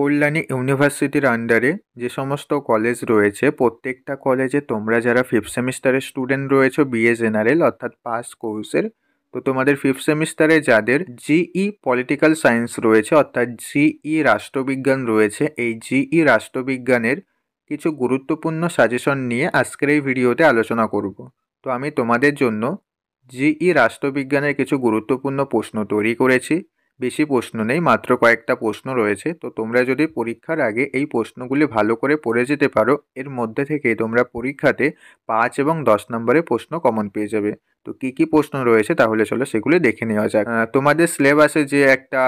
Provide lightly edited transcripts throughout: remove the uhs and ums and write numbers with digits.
কল্যাণী ইউনিভার্সিটির আন্ডারে যে সমস্ত কলেজ রয়েছে প্রত্যেকটা কলেজে তোমরা যারা ফিফথ সেমিস্টারের স্টুডেন্ট রয়েছো বিএ জেনারেল অর্থাৎ পাস কোর্সের, তো তোমাদের ফিফথ সেমিস্টারে যাদের জিই পলিটিক্যাল সায়েন্স রয়েছে অর্থাৎ জিই রাষ্ট্রবিজ্ঞান রয়েছে, এই জিই রাষ্ট্রবিজ্ঞানের কিছু গুরুত্বপূর্ণ সাজেশন নিয়ে আজকের এই ভিডিওতে আলোচনা করব। তো আমি তোমাদের জন্য জিই রাষ্ট্রবিজ্ঞানের কিছু গুরুত্বপূর্ণ প্রশ্ন তৈরি করেছি। বেশি প্রশ্ন নেই, মাত্র কয়েকটা প্রশ্ন রয়েছে। তো তোমরা যদি পরীক্ষার আগে এই প্রশ্নগুলি ভালো করে পড়ে যেতে পারো, এর মধ্যে থেকে তোমরা পরীক্ষাতে 5 এবং 10 নম্বরে প্রশ্ন কমন পেয়ে যাবে। তো কি কি প্রশ্ন রয়েছে তাহলে চলো সেগুলি দেখে নেওয়া যাক। তোমাদের সিলেবাসে যে একটা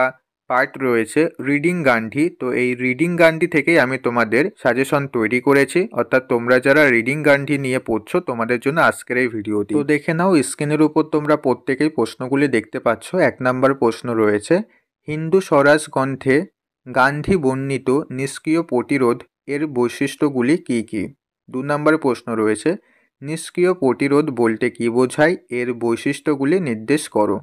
পার্ট রয়েছে রিডিং গান্ধী, তো এই রিডিং গান্ধী থেকেই আমি তোমাদের সাজেশন তৈরি করেছি, অর্থাৎ তোমরা যারা রিডিং গান্ধী নিয়ে পড়ছো তোমাদের জন্য আজকের এই ভিডিওটি। তো দেখে নাও, স্ক্রিনের উপর তোমরা প্রত্যেকেই প্রশ্নগুলি দেখতে পাচ্ছ। 1 নম্বর প্রশ্ন রয়েছে, হিন্দু স্বরাজ গ্রন্থে গান্ধী বর্ণিত নিষ্ক্রিয় প্রতিরোধ এর বৈশিষ্ট্যগুলি কী কী? 2 নম্বর প্রশ্ন রয়েছে, নিষ্ক্রিয় প্রতিরোধ বলতে কী বোঝায়, এর বৈশিষ্ট্যগুলি নির্দেশ করো।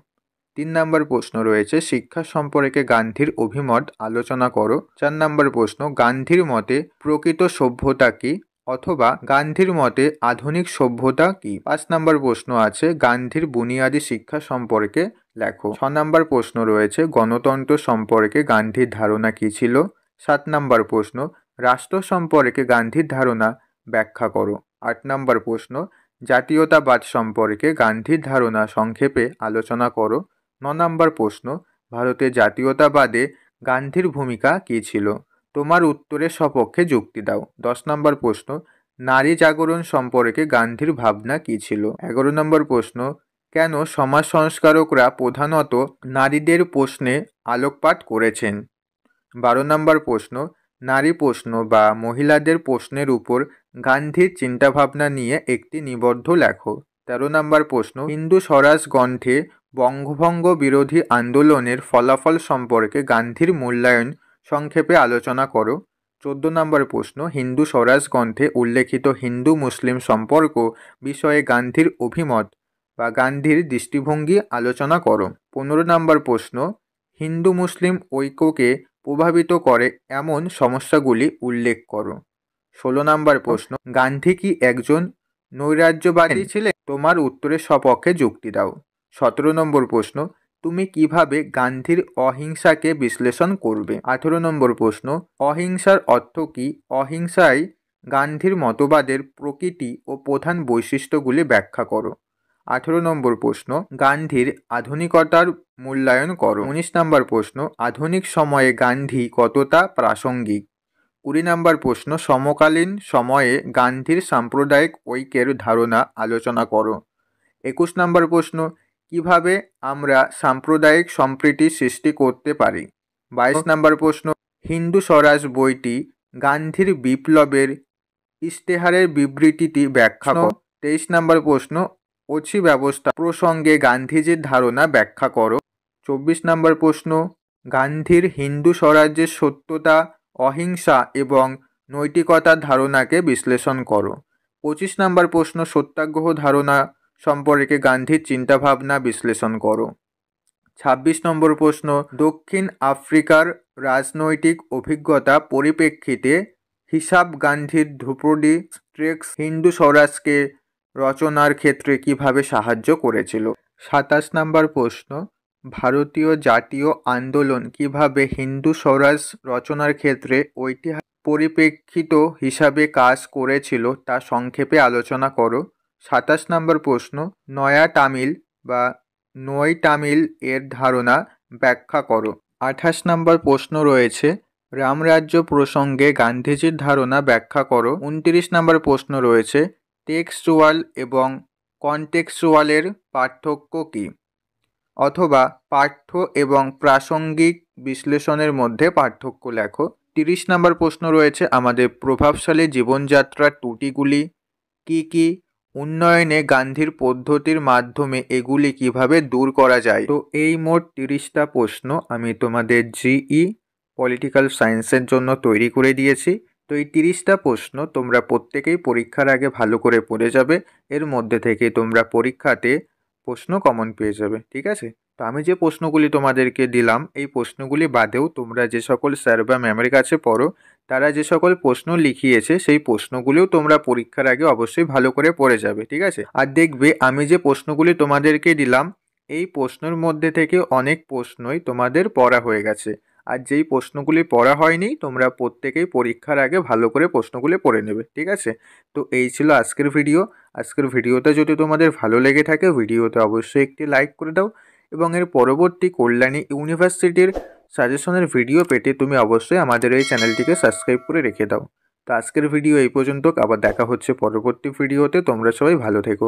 3 নম্বর প্রশ্ন রয়েছে, শিক্ষা সম্পর্কে গান্ধীর অভিমত আলোচনা করো। 4 নম্বর প্রশ্ন, গান্ধীর মতে প্রকৃত সভ্যতা কী, অথবা গান্ধীর মতে আধুনিক সভ্যতা কী? 5 নম্বর প্রশ্ন আছে, গান্ধীর বুনিয়াদী শিক্ষা সম্পর্কে লেখো। 6 নম্বর প্রশ্ন রয়েছে, গণতন্ত্র সম্পর্কে গান্ধীর ধারণা কী ছিল? 7 নম্বর প্রশ্ন, রাষ্ট্র সম্পর্কে গান্ধীর ধারণা ব্যাখ্যা করো। 8 নম্বর প্রশ্ন, জাতীয়তাবাদ সম্পর্কে গান্ধীর ধারণা সংক্ষেপে আলোচনা করো। 9 নম্বর প্রশ্ন, ভারতে জাতীয়তাবাদে গান্ধীর ভূমিকা কী ছিল? তোমার উত্তরের সপক্ষে যুক্তি দাও। 10 নম্বর প্রশ্ন, নারী জাগরণ সম্পর্কে গান্ধীর ভাবনা কী ছিল? 11 নম্বর প্রশ্ন, কেন সমাজ সংস্কারকরা প্রধানত নারীদের প্রশ্নে আলোকপাত করেছেন? 12 নম্বর প্রশ্ন, নারী প্রশ্ন বা মহিলাদের প্রশ্নের উপর গান্ধীর চিন্তাভাবনা নিয়ে একটি নিবন্ধ লেখো। 13 নম্বর প্রশ্ন, হিন্দু স্বরাজ গ্রন্থে বঙ্গভঙ্গ বিরোধী আন্দোলনের ফলাফল সম্পর্কে গান্ধীর মূল্যায়ন সংক্ষেপে আলোচনা করো। 14 নম্বর প্রশ্ন, হিন্দু স্বরাজ গ্রন্থে উল্লেখিত হিন্দু মুসলিম সম্পর্ক বিষয়ে গান্ধীর অভিমত বা গান্ধীর দৃষ্টিভঙ্গি আলোচনা করো। 15 নম্বর প্রশ্ন, হিন্দু মুসলিম ঐক্যকে প্রভাবিত করে এমন সমস্যাগুলি উল্লেখ করো। 16 নম্বর প্রশ্ন, গান্ধী কি একজন নৈরাজ্যবাদী ছিলেন? তোমার উত্তরের সপক্ষে যুক্তি দাও। 17 নম্বর প্রশ্ন, তুমি কিভাবে গান্ধীর অহিংসাকে বিশ্লেষণ করবে? 18 নম্বর প্রশ্ন, অহিংসার অর্থ কী? অহিংসায় গান্ধীর মতবাদের প্রকৃতি ও প্রধান বৈশিষ্ট্যগুলি ব্যাখ্যা করো। 18 নম্বর প্রশ্ন, গান্ধীর আধুনিকতার মূল্যায়ন করো। 19 নম্বর প্রশ্ন, আধুনিক সময়ে গান্ধী কতটা প্রাসঙ্গিক? 20 নম্বর প্রশ্ন, সমকালীন সময়ে গান্ধীর সাম্প্রদায়িক ঐক্যের ধারণা আলোচনা করো। 21 নম্বর প্রশ্ন, কিভাবে আমরা সাম্প্রদায়িক সম্প্রীতি সৃষ্টি করতে পারি? 22 নম্বর প্রশ্ন, হিন্দু স্বরাজ বইটি গান্ধীর বিপ্লবের ইশতেহারের বিবৃতিটি ব্যাখ্যা করো। 23 নম্বর প্রশ্ন, অছি ব্যবস্থা প্রসঙ্গে গান্ধীজির ধারণা ব্যাখ্যা করো। 24 নম্বর প্রশ্ন, গান্ধীর হিন্দু স্বরাজ্যের সত্যতা, অহিংসা এবং নৈতিকতার ধারণাকে বিশ্লেষণ করো। 25 নম্বর প্রশ্ন, সত্যাগ্রহ ধারণা সম্পর্কে গান্ধীর চিন্তাভাবনা বিশ্লেষণ করো। 26 নম্বর প্রশ্ন, দক্ষিণ আফ্রিকার রাজনৈতিক অভিজ্ঞতা পরিপ্রেক্ষিতে হিসাব গান্ধীর ধ্রুপদী স্ট্রেক্স হিন্দু স্বরাজকে রচনার ক্ষেত্রে কিভাবে সাহায্য করেছিল? 27 নম্বর প্রশ্ন, ভারতীয় জাতীয় আন্দোলন কিভাবে হিন্দু স্বরাজ রচনার ক্ষেত্রে ঐতিহাসিক পরিপ্রেক্ষিত হিসাবে কাজ করেছিল তা সংক্ষেপে আলোচনা করো। 27 নম্বর প্রশ্ন, নয়া তামিল বা নই তামিল এর ধারণা ব্যাখ্যা করো। 28 নম্বর প্রশ্ন রয়েছে, রামরাজ্য প্রসঙ্গে গান্ধীজির ধারণা ব্যাখ্যা করো। 29 নম্বর প্রশ্ন রয়েছে, টেক্সচুয়াল এবং কনটেক্সচুয়ালের পার্থক্য কী, অথবা পাঠ্য এবং প্রাসঙ্গিক বিশ্লেষণের মধ্যে পার্থক্য লেখো। 30 নম্বর প্রশ্ন রয়েছে, আমাদের প্রভাবশালী জীবনযাত্রার ত্রুটিগুলি কী কী, উন্নয়নে গান্ধীর পদ্ধতির মাধ্যমে এগুলি কিভাবে দূর করা যায়। তো এই মোট 30টা প্রশ্ন আমি তোমাদের জিই পলিটিক্যাল সায়েন্সের জন্য তৈরি করে দিয়েছি। তো এই 30টা প্রশ্ন তোমরা প্রত্যেকেই পরীক্ষার আগে ভালো করে পড়ে যাবে, এর মধ্যে থেকে তোমরা পরীক্ষাতে প্রশ্ন কমন পেয়ে যাবে। ঠিক আছে, তো আমি যে প্রশ্নগুলি তোমাদেরকে দিলাম এই প্রশ্নগুলি বাদেও তোমরা যে সকল স্যার বা ম্যামের কাছে পড়ো তারা যে সকল প্রশ্ন লিখিয়েছে সেই প্রশ্নগুলিও তোমরা পরীক্ষার আগে অবশ্যই ভালো করে পড়ে যাবে, ঠিক আছে? আর দেখবে আমি যে প্রশ্নগুলি তোমাদেরকে দিলাম এই প্রশ্নের মধ্যে থেকে অনেক প্রশ্নই তোমাদের পড়া হয়ে গেছে। আর যেই প্রশ্নগুলি পড়া হয়নি তোমরা প্রত্যেকেই পরীক্ষার আগে ভালো করে প্রশ্নগুলি পড়ে নেবে, ঠিক আছে? তো এই ছিল আজকের ভিডিও। আজকের ভিডিওটা যদি তোমাদের ভালো লেগে থাকে ভিডিওতে অবশ্যই একটি লাইক করে দাও এবং এর পরবর্তী কল্যাণী ইউনিভার্সিটির সাজেশনের ভিডিও পেতে তুমি অবশ্যই আমাদের এই চ্যানেলটিকে সাবস্ক্রাইব করে রেখে দাও। তো আজকের ভিডিও এই পর্যন্ত, আবার দেখা হচ্ছে পরবর্তী ভিডিওতে। তোমরা সবাই ভালো থেকো।